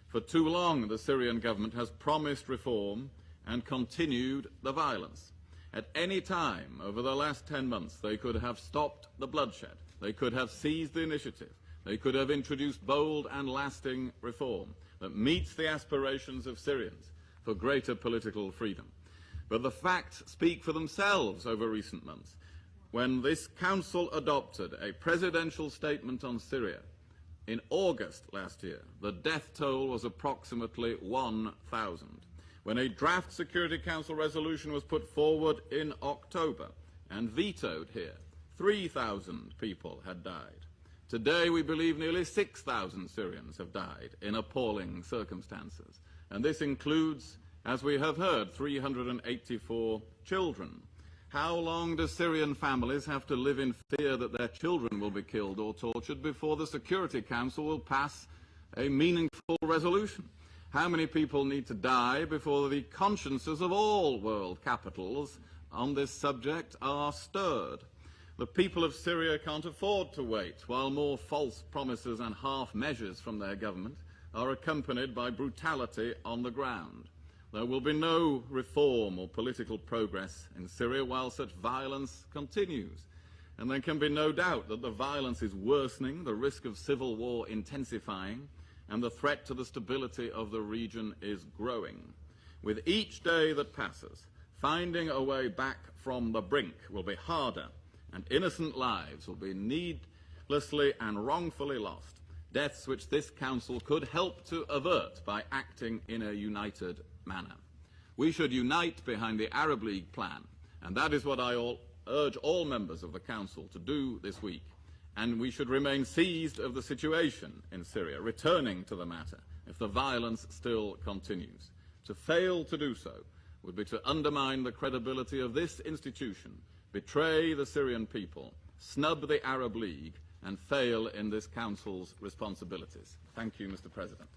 For too long, the Syrian government has promised reform and continued the violence. At any time over the last 10 months, they could have stopped the bloodshed. They could have seized the initiative. They could have introduced bold and lasting reform that meets the aspirations of Syrians for greater political freedom. But the facts speak for themselves over recent months. When this Council adopted a presidential statement on Syria in August last year, the death toll was approximately 1,000. When a draft Security Council resolution was put forward in October and vetoed here, 3,000 people had died. Today, we believe nearly 6,000 Syrians have died in appalling circumstances. And this includes, as we have heard, 384 children. How long do Syrian families have to live in fear that their children will be killed or tortured before the Security Council will pass a meaningful resolution? How many people need to die before the consciences of all world capitals on this subject are stirred? The people of Syria can't afford to wait while more false promises and half measures from their government are accompanied by brutality on the ground. There will be no reform or political progress in Syria while such violence continues. And there can be no doubt that the violence is worsening, the risk of civil war intensifying, and the threat to the stability of the region is growing. With each day that passes, finding a way back from the brink will be harder, and innocent lives will be needlessly and wrongfully lost, deaths which this Council could help to avert by acting in a united manner. We should unite behind the Arab League plan, and that is what I urge all members of the Council to do this week. And we should remain seized of the situation in Syria, returning to the matter if the violence still continues. To fail to do so would be to undermine the credibility of this institution, betray the Syrian people, snub the Arab League, and fail in this Council's responsibilities. Thank you, Mr. President.